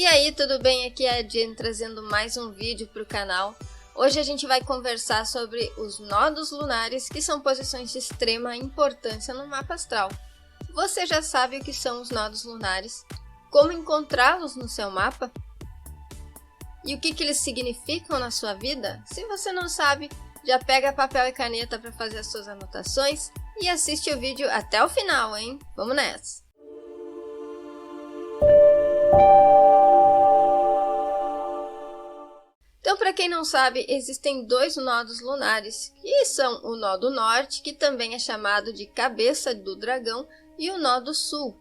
E aí, tudo bem? Aqui é a Jen trazendo mais um vídeo para o canal. Hoje a gente vai conversar sobre os nodos lunares, que são posições de extrema importância no mapa astral. Você já sabe o que são os nodos lunares? Como encontrá-los no seu mapa? E o que eles significam na sua vida? Se você não sabe, já pega papel e caneta para fazer as suas anotações e assiste o vídeo até o final, hein? Vamos nessa! Então, para quem não sabe, existem dois nodos lunares, que são o nó do norte, que também é chamado de cabeça do dragão, e o nó do sul,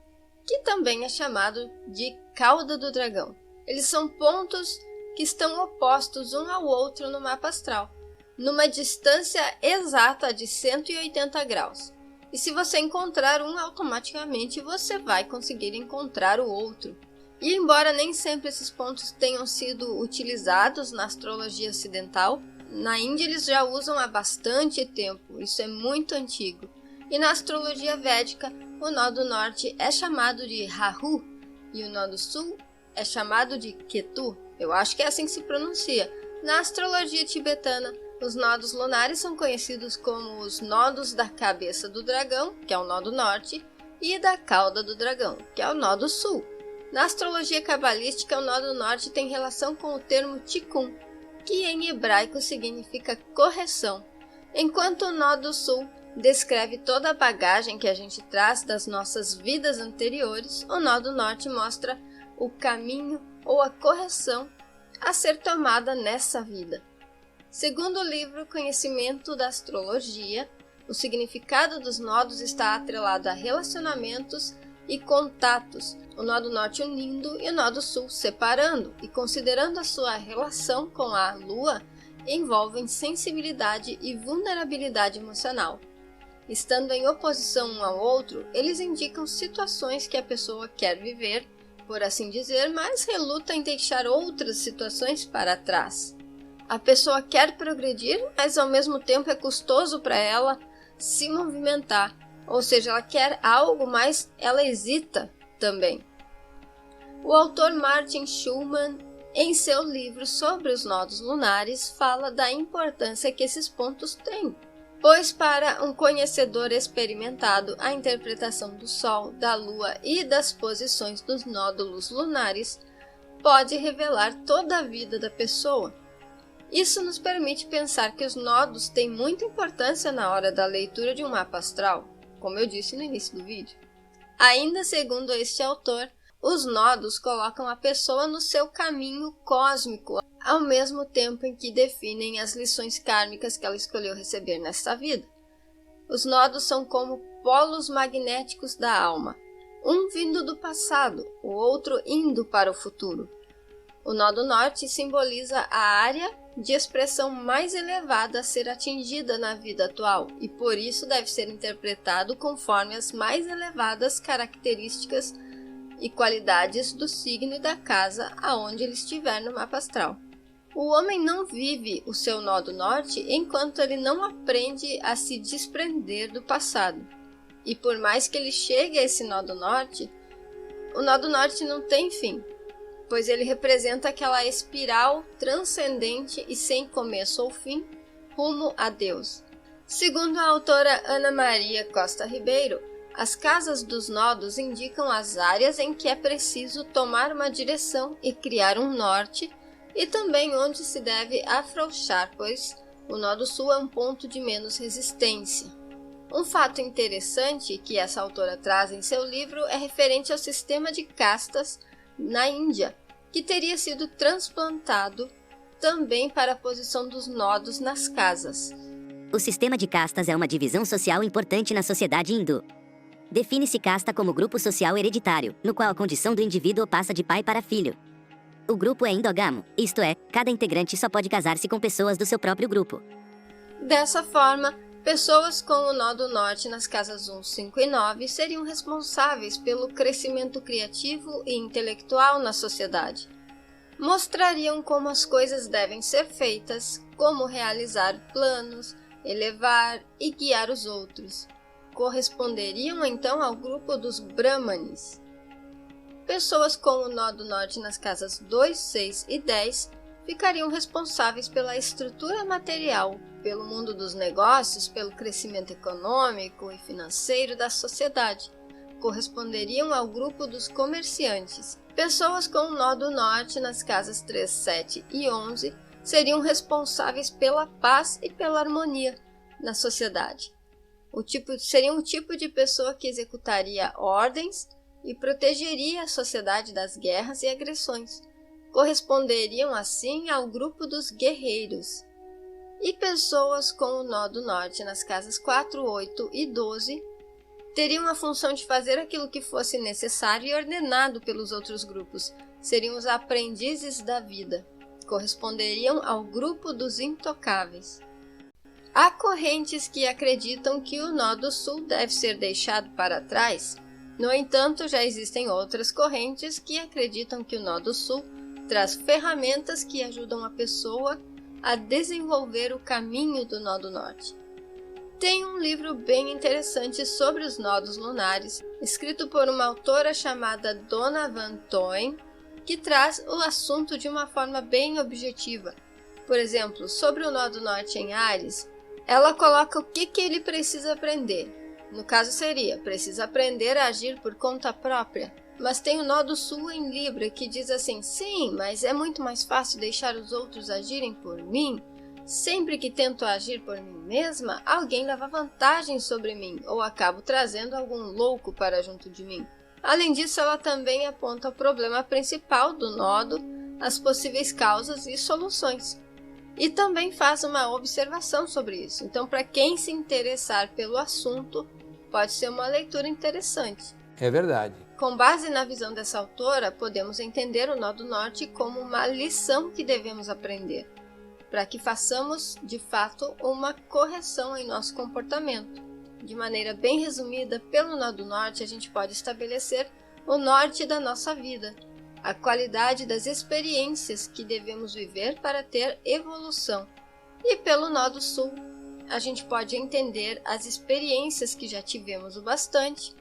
que também é chamado de cauda do dragão. Eles são pontos que estão opostos um ao outro no mapa astral, numa distância exata de 180 graus. E se você encontrar um, automaticamente você vai conseguir encontrar o outro. E embora nem sempre esses pontos tenham sido utilizados na astrologia ocidental, na Índia eles já usam há bastante tempo, isso é muito antigo. E na astrologia védica, o nó do norte é chamado de Rahu e o nó do sul é chamado de Ketu, eu acho que é assim que se pronuncia. Na astrologia tibetana, os nodos lunares são conhecidos como os nodos da cabeça do dragão, que é o nó do norte, e da cauda do dragão, que é o nó do sul. Na astrologia cabalística, o nó do norte tem relação com o termo Tikkun, que em hebraico significa correção, enquanto o nó do sul descreve toda a bagagem que a gente traz das nossas vidas anteriores. O nó do norte mostra o caminho ou a correção a ser tomada nessa vida. Segundo o livro Conhecimento da Astrologia, o significado dos nodos está atrelado a relacionamentos e contatos, o nó do norte unindo e o nó do sul separando, e considerando a sua relação com a lua, envolvem sensibilidade e vulnerabilidade emocional. Estando em oposição um ao outro, eles indicam situações que a pessoa quer viver, por assim dizer, mas reluta em deixar outras situações para trás. A pessoa quer progredir, mas ao mesmo tempo é custoso para ela se movimentar. Ou seja, ela quer algo, mas ela hesita também. O autor Martin Schulman, em seu livro sobre os nodos lunares, fala da importância que esses pontos têm. Pois para um conhecedor experimentado, a interpretação do Sol, da Lua e das posições dos nódulos lunares pode revelar toda a vida da pessoa. Isso nos permite pensar que os nodos têm muita importância na hora da leitura de um mapa astral, como eu disse no início do vídeo. Ainda segundo este autor, os nodos colocam a pessoa no seu caminho cósmico, ao mesmo tempo em que definem as lições kármicas que ela escolheu receber nesta vida. Os nodos são como polos magnéticos da alma, um vindo do passado, o outro indo para o futuro. O nó do norte simboliza a área de expressão mais elevada a ser atingida na vida atual, e por isso deve ser interpretado conforme as mais elevadas características e qualidades do signo e da casa aonde ele estiver no mapa astral. O homem não vive o seu nó do norte enquanto ele não aprende a se desprender do passado. E por mais que ele chegue a esse nó do norte, o nó do norte não tem fim, pois ele representa aquela espiral transcendente e sem começo ou fim, rumo a Deus. Segundo a autora Ana Maria Costa Ribeiro, as casas dos nodos indicam as áreas em que é preciso tomar uma direção e criar um norte, e também onde se deve afrouxar, pois o nó do sul é um ponto de menos resistência. Um fato interessante que essa autora traz em seu livro é referente ao sistema de castas na Índia, que teria sido transplantado também para a posição dos nodos nas casas. O sistema de castas é uma divisão social importante na sociedade hindu. Define-se casta como grupo social hereditário, no qual a condição do indivíduo passa de pai para filho. O grupo é endógamo, isto é, cada integrante só pode casar-se com pessoas do seu próprio grupo. Dessa forma, pessoas com o nó do norte nas casas 1, 5 e 9 seriam responsáveis pelo crescimento criativo e intelectual na sociedade. Mostrariam como as coisas devem ser feitas, como realizar planos, elevar e guiar os outros. Corresponderiam então ao grupo dos Brahmanes. Pessoas com o nó do norte nas casas 2, 6 e 10 ficariam responsáveis pela estrutura material, pelo mundo dos negócios, pelo crescimento econômico e financeiro da sociedade. Corresponderiam ao grupo dos comerciantes. Pessoas com o nó do norte nas casas 3, 7 e 11 seriam responsáveis pela paz e pela harmonia na sociedade. Seriam o tipo de pessoa que executaria ordens e protegeria a sociedade das guerras e agressões. Corresponderiam assim ao grupo dos guerreiros. E pessoas com o nó do norte nas casas 4, 8 e 12 teriam a função de fazer aquilo que fosse necessário e ordenado pelos outros grupos. Seriam os aprendizes da vida. Corresponderiam ao grupo dos intocáveis. Há correntes que acreditam que o nó do sul deve ser deixado para trás. No entanto, já existem outras correntes que acreditam que o nó do sul traz ferramentas que ajudam a pessoa a desenvolver o caminho do nó do norte. Tem um livro bem interessante sobre os nodos lunares, escrito por uma autora chamada Donna Van Toen, que traz o assunto de uma forma bem objetiva. Por exemplo, sobre o nó do norte em Áries, ela coloca o que ele precisa aprender. No caso seria, precisa aprender a agir por conta própria. Mas tem o nó do sul em Libra que diz assim, sim, mas é muito mais fácil deixar os outros agirem por mim. Sempre que tento agir por mim mesma, alguém leva vantagem sobre mim ou acabo trazendo algum louco para junto de mim. Além disso, ela também aponta o problema principal do nodo, as possíveis causas e soluções. E também faz uma observação sobre isso. Então, para quem se interessar pelo assunto, pode ser uma leitura interessante. É verdade. Com base na visão dessa autora, podemos entender o nó do norte como uma lição que devemos aprender, para que façamos, de fato, uma correção em nosso comportamento. De maneira bem resumida, pelo nó do norte, a gente pode estabelecer o norte da nossa vida, a qualidade das experiências que devemos viver para ter evolução. E pelo nó do sul, a gente pode entender as experiências que já tivemos o bastante,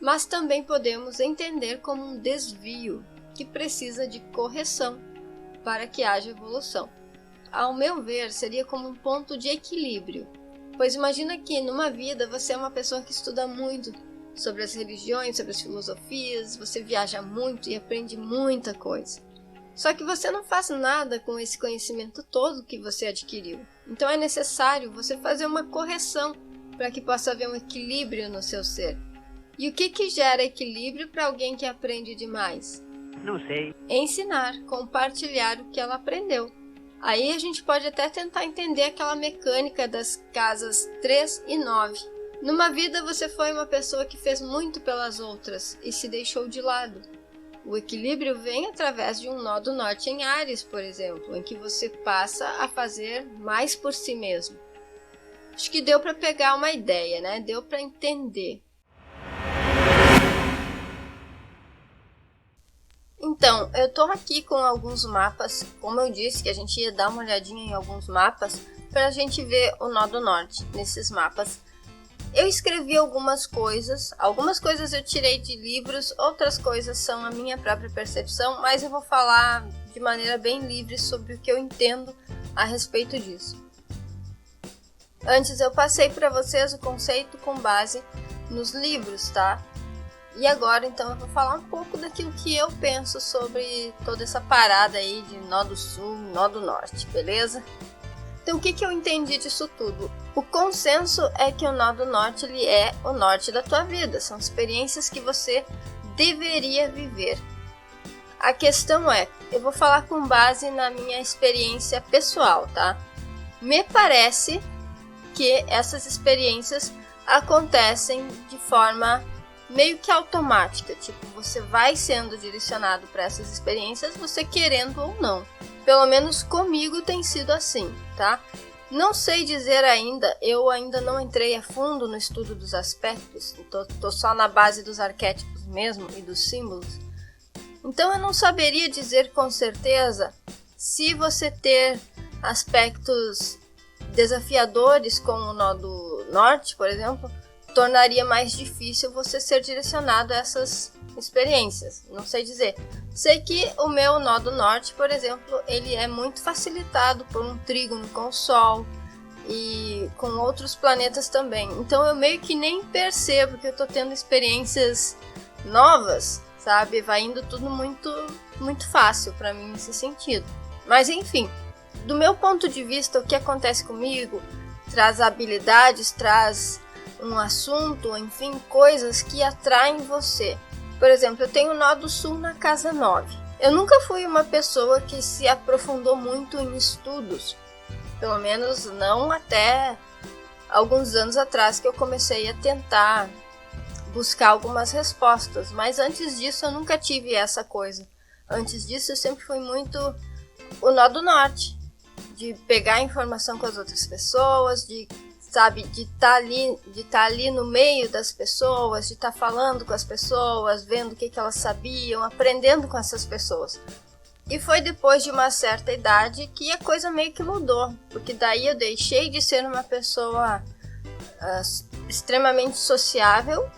mas também podemos entender como um desvio que precisa de correção para que haja evolução. Ao meu ver, seria como um ponto de equilíbrio, pois imagina que numa vida você é uma pessoa que estuda muito sobre as religiões, sobre as filosofias, você viaja muito e aprende muita coisa. Só que você não faz nada com esse conhecimento todo que você adquiriu. Então é necessário você fazer uma correção para que possa haver um equilíbrio no seu ser. E o que gera equilíbrio para alguém que aprende demais? Não sei. Ensinar, compartilhar o que ela aprendeu. Aí a gente pode até tentar entender aquela mecânica das casas 3 e 9. Numa vida você foi uma pessoa que fez muito pelas outras e se deixou de lado. O equilíbrio vem através de um nó do norte em Áries, por exemplo, em que você passa a fazer mais por si mesmo. Acho que deu para pegar uma ideia, né? Deu para entender. Então, eu tô aqui com alguns mapas, como eu disse que a gente ia dar uma olhadinha em alguns mapas para a gente ver o nó do norte nesses mapas. Eu escrevi algumas coisas eu tirei de livros, outras coisas são a minha própria percepção, mas eu vou falar de maneira bem livre sobre o que eu entendo a respeito disso. Antes eu passei para vocês o conceito com base nos livros, tá? E agora então eu vou falar um pouco daquilo que eu penso sobre toda essa parada aí de nó do sul, nó do norte, beleza? Então o que eu entendi disso tudo? O consenso é que o nó do norte ele é o norte da tua vida, são experiências que você deveria viver. A questão é, eu vou falar com base na minha experiência pessoal, tá? Me parece que essas experiências acontecem de forma meio que automática, tipo, você vai sendo direcionado para essas experiências, você querendo ou não. Pelo menos comigo tem sido assim, tá? Não sei dizer ainda, eu ainda não entrei a fundo no estudo dos aspectos, tô só na base dos arquétipos mesmo e dos símbolos. Então eu não saberia dizer com certeza se você ter aspectos desafiadores como o nó do norte, por exemplo, tornaria mais difícil você ser direcionado a essas experiências, não sei dizer. Sei que o meu nó do norte, por exemplo, ele é muito facilitado por um trígono com o Sol e com outros planetas também. Então eu meio que nem percebo que eu tô tendo experiências novas, sabe? Vai indo tudo muito fácil para mim nesse sentido. Mas enfim, do meu ponto de vista, o que acontece comigo traz habilidades, traz um assunto, enfim, coisas que atraem você. Por exemplo, eu tenho o nó do sul na casa 9. Eu nunca fui uma pessoa que se aprofundou muito em estudos, pelo menos não até alguns anos atrás que eu comecei a tentar buscar algumas respostas, mas antes disso eu nunca tive essa coisa. Antes disso eu sempre fui muito o nó do norte, de pegar informação com as outras pessoas, de estar ali no meio das pessoas, de estar falando com as pessoas, vendo o que elas sabiam, aprendendo com essas pessoas. E foi depois de uma certa idade que a coisa meio que mudou, porque daí eu deixei de ser uma pessoa extremamente sociável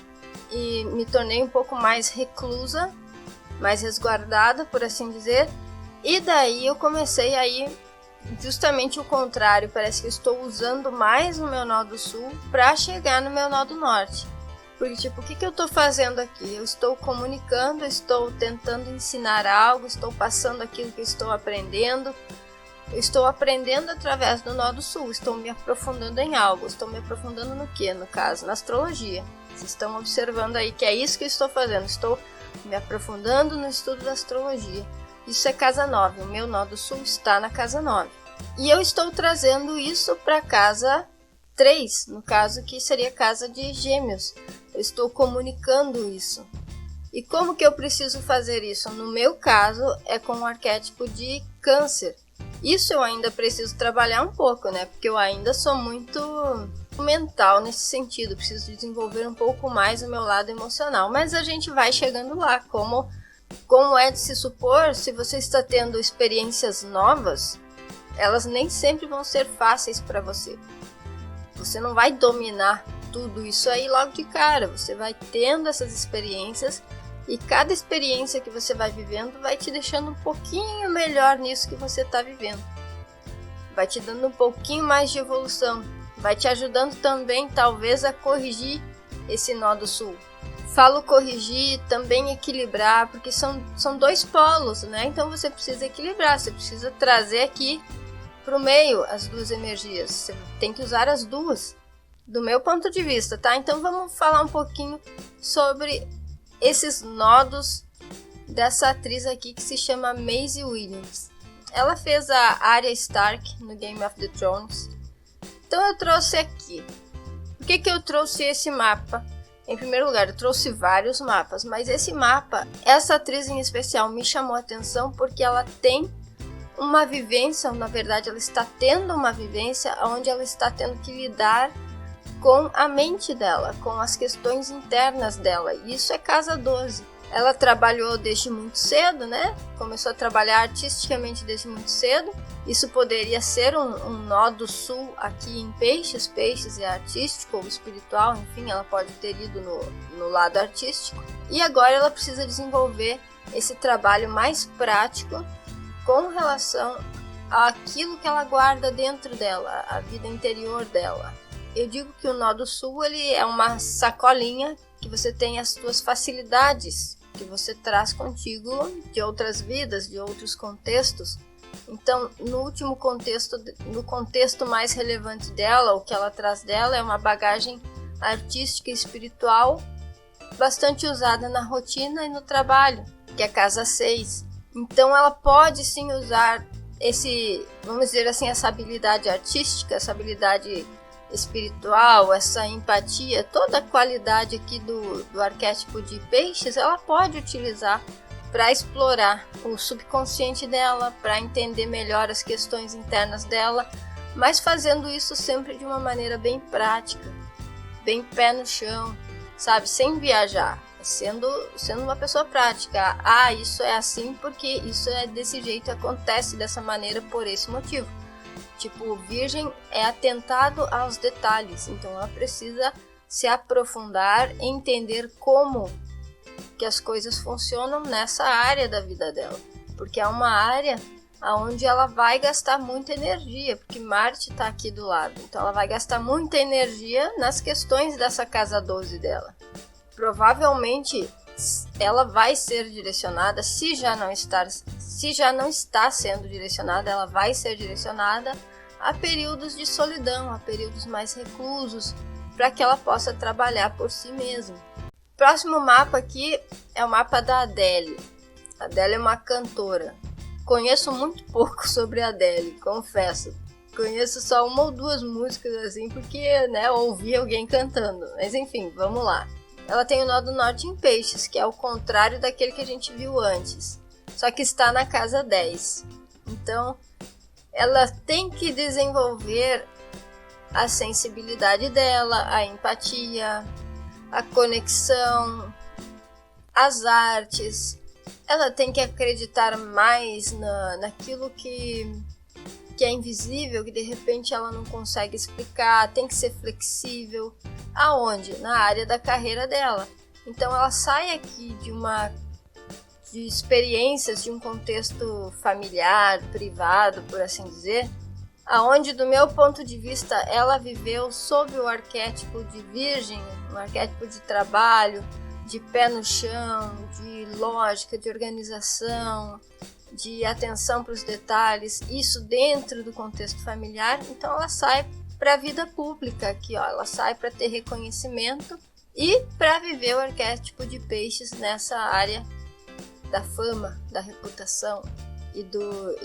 e me tornei um pouco mais reclusa, mais resguardada, por assim dizer, e daí eu comecei a ir justamente o contrário. Parece que eu estou usando mais o meu nó do sul para chegar no meu nó do norte. Porque, tipo, o que eu estou fazendo aqui? Eu estou comunicando, estou tentando ensinar algo, estou passando aquilo que eu estou aprendendo. Eu estou aprendendo através do nó do sul, estou me aprofundando em algo. Estou me aprofundando no quê? No caso, na astrologia. Vocês estão observando aí que é isso que eu estou fazendo. Estou me aprofundando no estudo da astrologia. Isso é casa 9, o meu nó do sul está na casa 9. E eu estou trazendo isso para casa 3, no caso que seria casa de Gêmeos. Eu estou comunicando isso. E como que eu preciso fazer isso? No meu caso, é com o arquétipo de Câncer. Isso eu ainda preciso trabalhar um pouco, né? Porque eu ainda sou muito mental nesse sentido. Preciso desenvolver um pouco mais o meu lado emocional. Mas a gente vai chegando lá, como é de se supor, se você está tendo experiências novas, elas nem sempre vão ser fáceis para você. Você não vai dominar tudo isso aí logo de cara. Você vai tendo essas experiências e cada experiência que você vai vivendo vai te deixando um pouquinho melhor nisso que você está vivendo. Vai te dando um pouquinho mais de evolução. Vai te ajudando também, talvez, a corrigir esse nó do sul. Falo corrigir, também equilibrar, porque são dois polos, né? Então você precisa equilibrar, você precisa trazer aqui para o meio as duas energias. Você tem que usar as duas, do meu ponto de vista, tá? Então vamos falar um pouquinho sobre esses nodos dessa atriz aqui que se chama Maisie Williams. Ela fez a Arya Stark no Game of the Thrones. Então eu trouxe aqui. Por que eu trouxe esse mapa? Em primeiro lugar, eu trouxe vários mapas, mas esse mapa, essa atriz em especial me chamou a atenção porque ela tem uma vivência, na verdade ela está tendo uma vivência onde ela está tendo que lidar com a mente dela, com as questões internas dela. E isso é casa 12. Ela trabalhou desde muito cedo, né? Começou a trabalhar artisticamente desde muito cedo. Isso poderia ser um nó do sul aqui em Peixes. Peixes é artístico ou espiritual, enfim, ela pode ter ido no lado artístico. E agora ela precisa desenvolver esse trabalho mais prático com relação àquilo que ela guarda dentro dela, a vida interior dela. Eu digo que o nó do sul ele é uma sacolinha que você tem as suas facilidades que você traz contigo de outras vidas, de outros contextos. Então, no contexto mais relevante dela, o que ela traz dela é uma bagagem artística e espiritual bastante usada na rotina e no trabalho, que é casa 6. Então, ela pode sim usar vamos dizer assim, essa habilidade artística, essa habilidade espiritual, essa empatia, toda a qualidade aqui do arquétipo de Peixes, ela pode utilizar para explorar o subconsciente dela, para entender melhor as questões internas dela, mas fazendo isso sempre de uma maneira bem prática, bem pé no chão, sabe, sem viajar, sendo uma pessoa prática. Ah, isso é assim porque isso é desse jeito, acontece dessa maneira por esse motivo. Tipo, Virgem é atentado aos detalhes, então ela precisa se aprofundar, entender como que as coisas funcionam nessa área da vida dela, porque é uma área onde ela vai gastar muita energia, porque Marte está aqui do lado, então ela vai gastar muita energia nas questões dessa casa 12 dela. Provavelmente ela vai ser direcionada, se já não está sendo direcionada, ela vai ser direcionada a períodos de solidão, a períodos mais reclusos, para que ela possa trabalhar por si mesma. Próximo mapa aqui é o mapa da Adele. A Adele é uma cantora. Conheço muito pouco sobre a Adele, confesso. Conheço só uma ou duas músicas assim, porque ouvi alguém cantando. Mas enfim, vamos lá. Ela tem o nó do norte em peixes, que é o contrário daquele que a gente viu antes. Só que está na casa 10. Então, ela tem que desenvolver a sensibilidade dela, a empatia, a conexão, as artes. Ela tem que acreditar mais naquilo que é invisível, que de repente ela não consegue explicar, tem que ser flexível. Aonde? Na área da carreira dela. Então ela sai aqui de experiências de um contexto familiar, privado, por assim dizer, aonde, do meu ponto de vista, ela viveu sob o arquétipo de virgem, um arquétipo de trabalho, de pé no chão, de lógica, de organização, de atenção para os detalhes, isso dentro do contexto familiar. Então ela sai para a vida pública aqui, ó, ela sai para ter reconhecimento e para viver o arquétipo de peixes nessa área da fama, da reputação e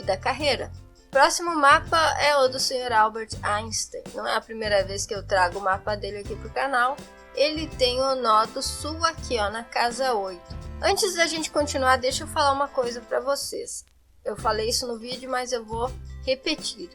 da carreira. Próximo mapa é o do Sr. Albert Einstein. Não é a primeira vez que eu trago o mapa dele aqui pro canal. Ele tem o nó do sul aqui, ó, na casa 8. Antes da gente continuar, deixa eu falar uma coisa para vocês. Eu falei isso no vídeo, mas eu vou repetir.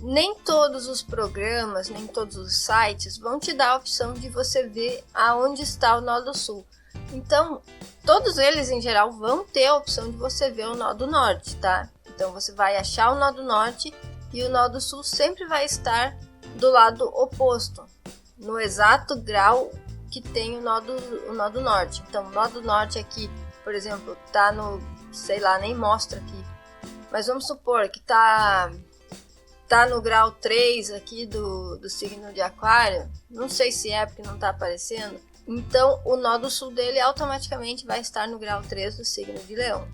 Nem todos os programas, nem todos os sites vão te dar a opção de você ver aonde está o nó do sul. Então, todos eles em geral vão ter a opção de você ver o nó do norte, tá? Então você vai achar o nó do norte e o nó do sul sempre vai estar do lado oposto, no exato grau que tem o nó do norte. Então o nó do norte aqui, por exemplo, tá no, sei lá, nem mostra aqui, mas vamos supor que tá no grau 3 aqui do signo de Aquário, não sei se é porque não tá aparecendo, então o nó do sul dele automaticamente vai estar no grau 3 do signo de Leão,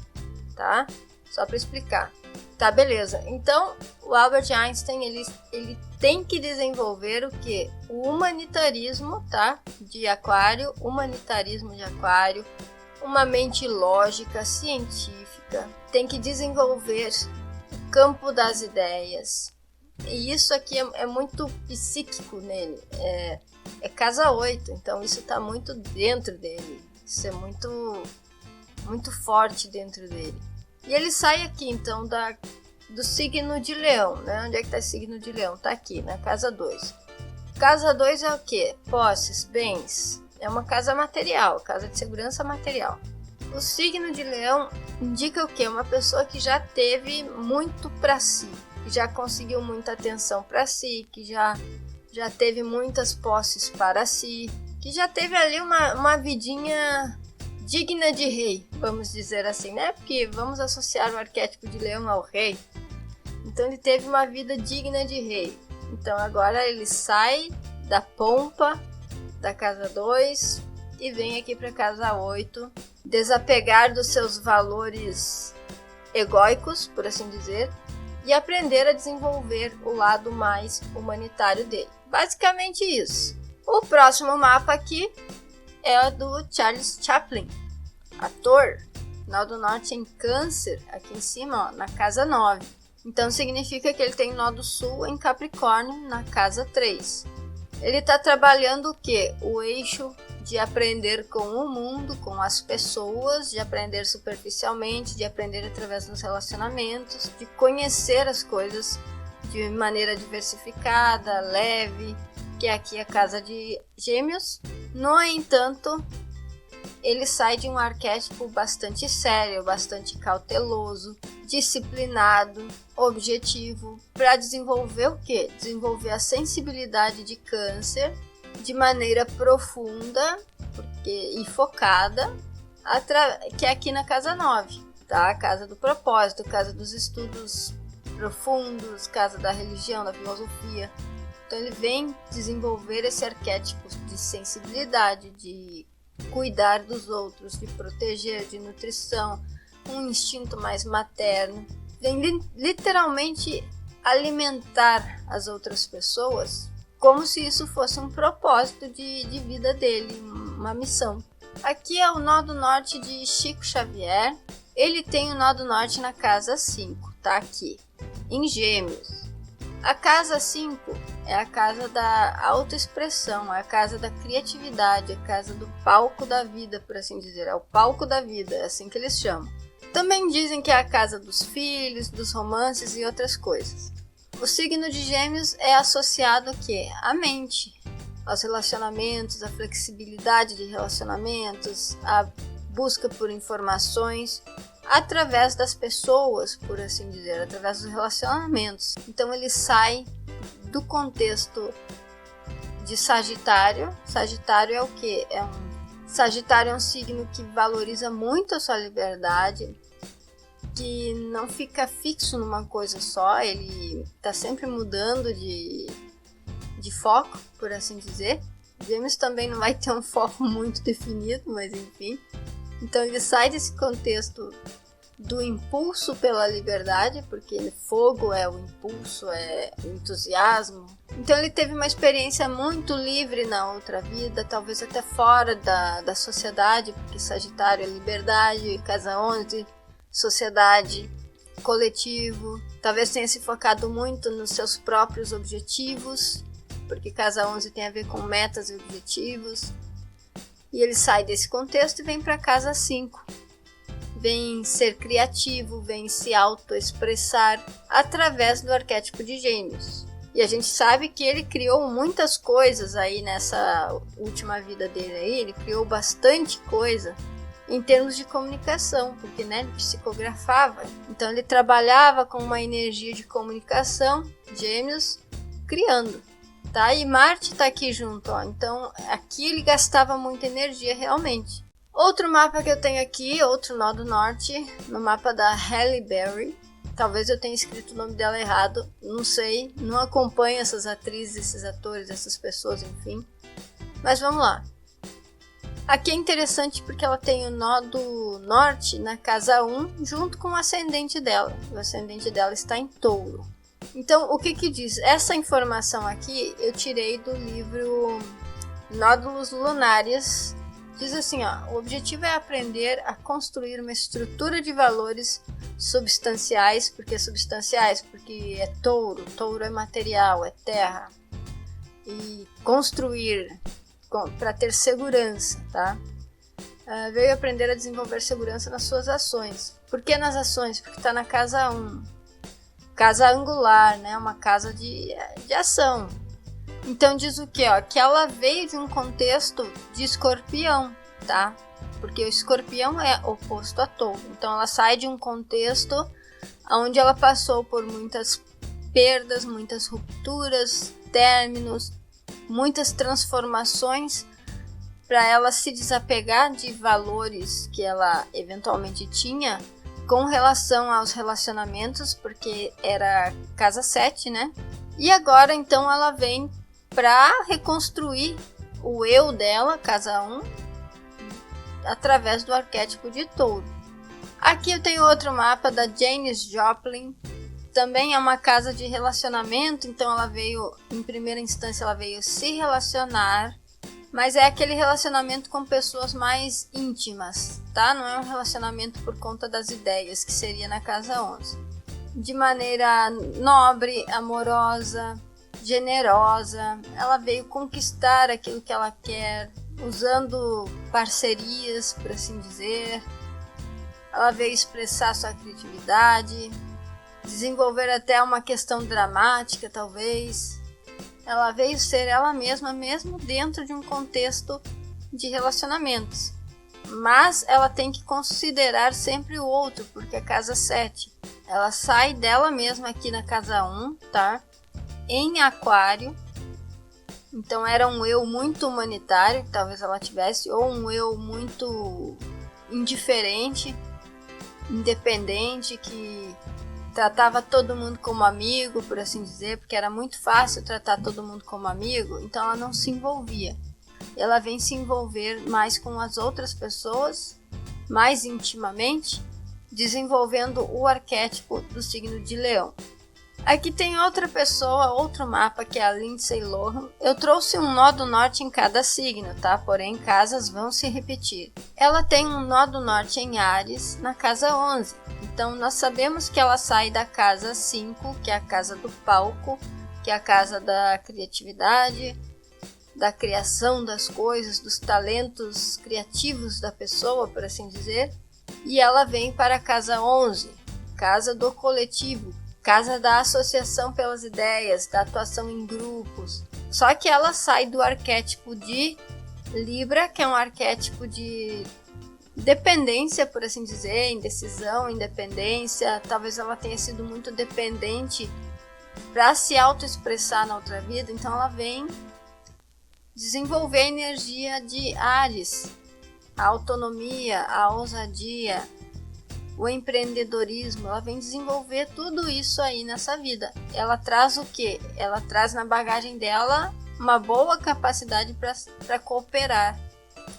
tá? Só para explicar. Tá, beleza. Então, o Albert Einstein, ele tem que desenvolver o quê? O humanitarismo, tá? De Aquário, humanitarismo de Aquário, uma mente lógica, científica, tem que desenvolver o campo das ideias. E isso aqui é muito psíquico nele. É casa 8, então isso tá muito dentro dele. Isso é muito, muito forte dentro dele. E ele sai aqui, então, do signo de Leão, né? Onde é que está o signo de Leão? Está aqui, na casa 2. Casa 2 é o quê? Posses, bens. É uma casa material, casa de segurança material. O signo de Leão indica o quê? Uma pessoa que já teve muito para si, que já conseguiu muita atenção para si, que já teve muitas posses para si, que já teve ali uma vidinha digna de rei, vamos dizer assim, né? Porque vamos associar o arquétipo de Leão ao rei. Então ele teve uma vida digna de rei. Então agora ele sai da pompa da casa 2 e vem aqui para casa 8, desapegar dos seus valores egóicos, por assim dizer, e aprender a desenvolver o lado mais humanitário dele. Basicamente isso. O próximo mapa aqui é o do Charles Chaplin, ator, nó do norte em Câncer, aqui em cima, ó, na casa 9. Então significa que ele tem nó do sul em Capricórnio, na casa 3. Ele está trabalhando o quê? O eixo de aprender com o mundo, com as pessoas, de aprender superficialmente, de aprender através dos relacionamentos, de conhecer as coisas de maneira diversificada, leve, que é aqui a casa de Gêmeos. No entanto, ele sai de um arquétipo bastante sério, bastante cauteloso, disciplinado, objetivo, para desenvolver o quê? Desenvolver a sensibilidade de Câncer de maneira profunda e focada, que é aqui na casa 9, tá? Casa do propósito, casa dos estudos profundos, casa da religião, da filosofia. Então ele vem desenvolver esse arquétipo de sensibilidade, de cuidar dos outros, de proteger, de nutrição, um instinto mais materno. Vem literalmente alimentar as outras pessoas como se isso fosse um propósito de vida dele, uma missão. Aqui é o nó do norte de Chico Xavier. Ele tem o nó do norte na casa 5, tá aqui, em Gêmeos. A casa 5 é a casa da autoexpressão, é a casa da criatividade, é a casa do palco da vida, por assim dizer. É o palco da vida, é assim que eles chamam. Também dizem que é a casa dos filhos, dos romances e outras coisas. O signo de Gêmeos é associado ao quê? À mente, aos relacionamentos, à flexibilidade de relacionamentos, à busca por informações através das pessoas, por assim dizer, através dos relacionamentos. Então ele sai do contexto de Sagitário. Sagitário é o quê? Sagitário é um signo que valoriza muito a sua liberdade, que não fica fixo numa coisa só, ele está sempre mudando de foco, por assim dizer. Gêmeos também não vai ter um foco muito definido, mas enfim. Então ele sai desse contexto do impulso pela liberdade, porque fogo é o impulso, é o entusiasmo. Então ele teve uma experiência muito livre na outra vida, talvez até fora da sociedade, porque Sagitário é liberdade, casa 11, sociedade, coletivo. Talvez tenha se focado muito nos seus próprios objetivos, porque casa 11 tem a ver com metas e objetivos. E ele sai desse contexto e vem para casa 5. Vem ser criativo, vem se autoexpressar através do arquétipo de Gêmeos. E a gente sabe que ele criou muitas coisas aí nessa última vida dele aí, ele criou bastante coisa em termos de comunicação, porque né, ele psicografava. Então ele trabalhava com uma energia de comunicação, Gêmeos, criando. Tá? E Marte está aqui junto, ó. Então aqui ele gastava muita energia realmente. Outro mapa que eu tenho aqui, outro nó do norte, no mapa da Halle Berry. Talvez eu tenha escrito o nome dela errado, não sei, não acompanho essas atrizes, esses atores, essas pessoas, enfim. Mas vamos lá. Aqui é interessante porque ela tem o nó do norte na casa 1, junto com o ascendente dela. O ascendente dela está em Touro. Então, o que diz? Essa informação aqui eu tirei do livro Nódulos Lunares. Diz assim, ó, o objetivo é aprender a construir uma estrutura de valores substanciais. Por que substanciais? Porque é touro, touro é material, é terra. E construir para ter segurança, tá? Veio aprender a desenvolver segurança nas suas ações. Por que nas ações? Porque está na casa 1. Casa angular, né? Uma casa de ação. Então diz o quê? Ó? Que ela veio de um contexto de escorpião, tá? Porque o escorpião é oposto a touro. Então ela sai de um contexto onde ela passou por muitas perdas, muitas rupturas, términos, muitas transformações para ela se desapegar de valores que ela eventualmente tinha com relação aos relacionamentos, porque era casa 7, né? E agora então ela vem para reconstruir o eu dela, casa 1, através do arquétipo de touro. Aqui eu tenho outro mapa da Janis Joplin, também é uma casa de relacionamento, então ela veio, em primeira instância ela veio se relacionar, mas é aquele relacionamento com pessoas mais íntimas, tá? Não é um relacionamento por conta das ideias, que seria na casa 11. De maneira nobre, amorosa, generosa, ela veio conquistar aquilo que ela quer, usando parcerias, por assim dizer. Ela veio expressar sua criatividade, desenvolver até uma questão dramática, talvez. Ela veio ser ela mesma, mesmo dentro de um contexto de relacionamentos. Mas ela tem que considerar sempre o outro, porque a casa 7, ela sai dela mesma aqui na casa 1, tá? Em Aquário. Então era um eu muito humanitário, que talvez ela tivesse, ou um eu muito indiferente, independente, que tratava todo mundo como amigo, por assim dizer, porque era muito fácil tratar todo mundo como amigo, então ela não se envolvia. Ela vem se envolver mais com as outras pessoas, mais intimamente, desenvolvendo o arquétipo do signo de Leão. Aqui tem outra pessoa, outro mapa, que é a Lindsay Lohan. Eu trouxe um nó do norte em cada signo, tá? Porém, casas vão se repetir. Ela tem um nó do norte em Áries, na casa 11. Então, nós sabemos que ela sai da casa 5, que é a casa do palco, que é a casa da criatividade, da criação das coisas, dos talentos criativos da pessoa, por assim dizer. E ela vem para a casa 11, casa do coletivo, casa da associação pelas ideias, da atuação em grupos. Só que ela sai do arquétipo de Libra, que é um arquétipo de dependência, por assim dizer, indecisão, independência. Talvez ela tenha sido muito dependente para se autoexpressar na outra vida, então ela vem desenvolver a energia de Áries, a autonomia, a ousadia, o empreendedorismo. Ela vem desenvolver tudo isso aí nessa vida. Ela traz o quê? Ela traz na bagagem dela uma boa capacidade para cooperar.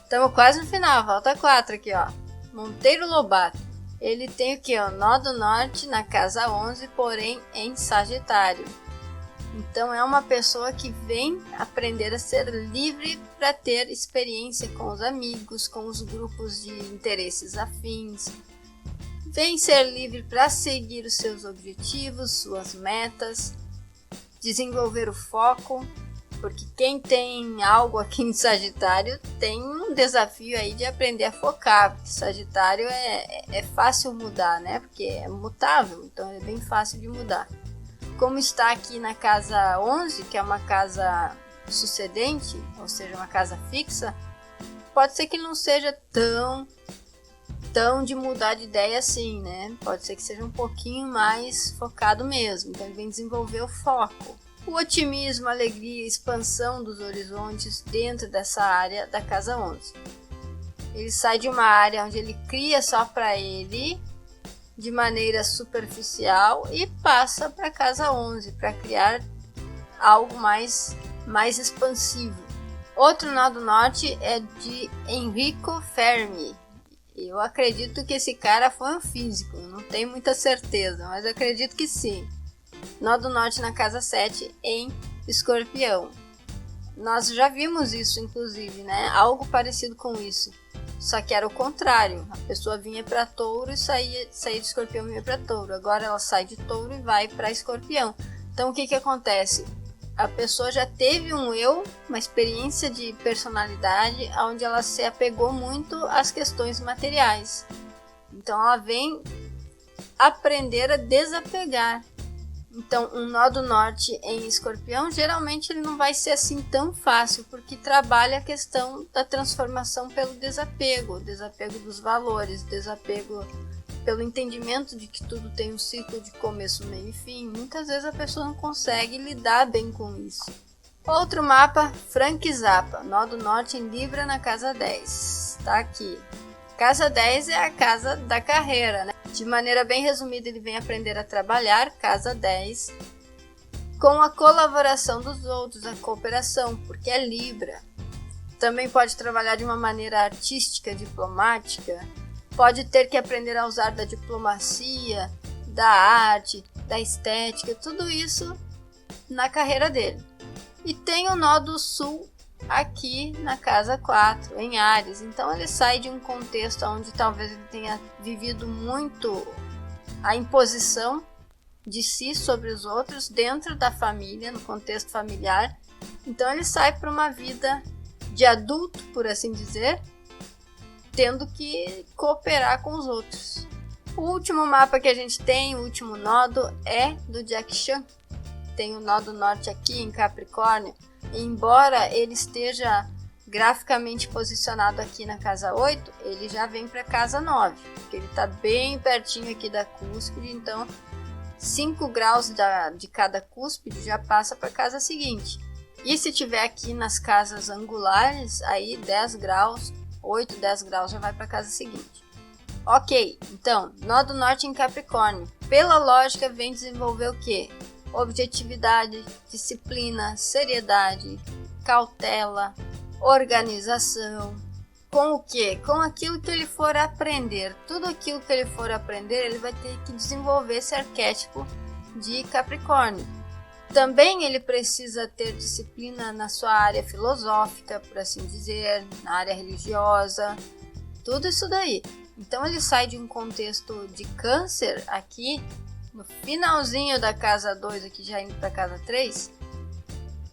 Estamos quase no final, falta 4 aqui, ó. Monteiro Lobato. Ele tem o quê? O nó do norte na casa 11, porém em Sagitário. Então é uma pessoa que vem aprender a ser livre para ter experiência com os amigos, com os grupos de interesses afins. Vem ser livre para seguir os seus objetivos, suas metas, desenvolver o foco, porque quem tem algo aqui em Sagitário tem um desafio aí de aprender a focar, porque Sagitário é fácil mudar, né? Porque é mutável, então é bem fácil de mudar. Como está aqui na casa 11, que é uma casa sucedente, ou seja, uma casa fixa, pode ser que não seja tão de mudar de ideia assim, né? Pode ser que seja um pouquinho mais focado mesmo, então ele vem desenvolver o foco. O otimismo, a alegria, a expansão dos horizontes dentro dessa área da casa 11. Ele sai de uma área onde ele cria só para ele, de maneira superficial, e passa para a casa 11 para criar algo mais expansivo. Outro nó do norte é de Enrico Fermi. Eu acredito que esse cara foi um físico, não tenho muita certeza, mas acredito que sim. Nó do norte na casa 7 em Escorpião. Nós já vimos isso, inclusive, né? Algo parecido com isso. Só que era o contrário. A pessoa vinha para Touro e saía de Escorpião e vinha para Touro. Agora ela sai de Touro e vai para Escorpião. Então o que acontece? A pessoa já teve um eu, uma experiência de personalidade, onde ela se apegou muito às questões materiais. Então ela vem aprender a desapegar. Então, um nó do norte em Escorpião, geralmente ele não vai ser assim tão fácil, porque trabalha a questão da transformação pelo desapego dos valores, desapego pelo entendimento de que tudo tem um ciclo de começo, meio e fim. Muitas vezes a pessoa não consegue lidar bem com isso. Outro mapa, Frank Zappa, nó do norte em Libra na casa 10. Tá aqui. Casa 10 é a casa da carreira, né? De maneira bem resumida, ele vem aprender a trabalhar, casa 10, com a colaboração dos outros, a cooperação, porque é Libra. Também pode trabalhar de uma maneira artística, diplomática, pode ter que aprender a usar da diplomacia, da arte, da estética, tudo isso na carreira dele. E tem o nó do sul aqui na casa 4, em Áries. Então ele sai de um contexto onde talvez ele tenha vivido muito a imposição de si sobre os outros dentro da família, no contexto familiar. Então ele sai para uma vida de adulto, por assim dizer, tendo que cooperar com os outros. O último mapa que a gente tem, o último nodo, é do Jack Chan. Tem o nó do norte aqui em Capricórnio. Embora ele esteja graficamente posicionado aqui na casa 8, ele já vem para a casa 9, porque ele está bem pertinho aqui da cúspide, então 5 graus de cada cúspide já passa para a casa seguinte. E se tiver aqui nas casas angulares, aí 10 graus 8, 10 graus já vai para a casa seguinte. Ok, então, nó do norte em Capricórnio. Pela lógica, vem desenvolver o quê? Objetividade, disciplina, seriedade, cautela, organização. Com o quê? Com aquilo que ele for aprender. Tudo aquilo que ele for aprender, ele vai ter que desenvolver esse arquétipo de Capricórnio. Também ele precisa ter disciplina na sua área filosófica, por assim dizer, na área religiosa, tudo isso daí. Então ele sai de um contexto de Câncer aqui, no finalzinho da casa 2, aqui já indo para a casa 3,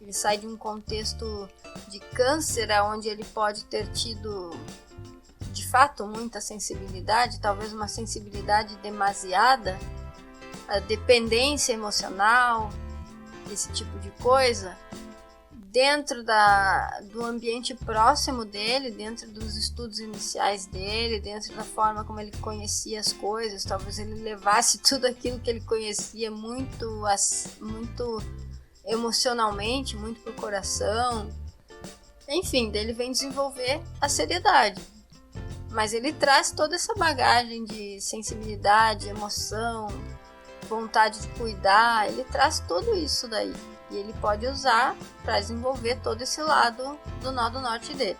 ele sai de um contexto de Câncer, onde ele pode ter tido, de fato, muita sensibilidade, talvez uma sensibilidade demasiada, a dependência emocional, esse tipo de coisa, dentro do ambiente próximo dele, dentro dos estudos iniciais dele, dentro da forma como ele conhecia as coisas, talvez ele levasse tudo aquilo que ele conhecia muito emocionalmente, muito pro coração. Enfim, dele vem desenvolver a seriedade. Mas ele traz toda essa bagagem de sensibilidade, emoção, vontade de cuidar, ele traz tudo isso daí. E ele pode usar para desenvolver todo esse lado do nó do norte dele.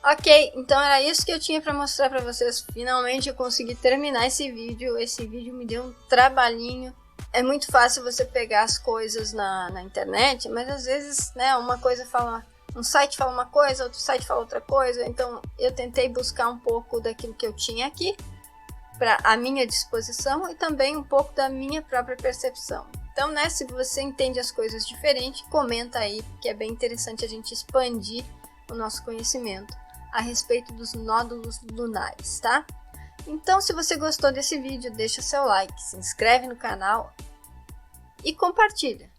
Ok, então era isso que eu tinha para mostrar para vocês. Finalmente eu consegui terminar esse vídeo. Esse vídeo me deu um trabalhinho. É muito fácil você pegar as coisas na internet, mas às vezes, né, uma coisa fala, um site fala uma coisa, outro site fala outra coisa. Então eu tentei buscar um pouco daquilo que eu tinha aqui para a minha disposição e também um pouco da minha própria percepção. Então, né, se você entende as coisas diferente, comenta aí, porque é bem interessante a gente expandir o nosso conhecimento a respeito dos nódulos lunares, tá? Então, se você gostou desse vídeo, deixa o seu like, se inscreve no canal e compartilha.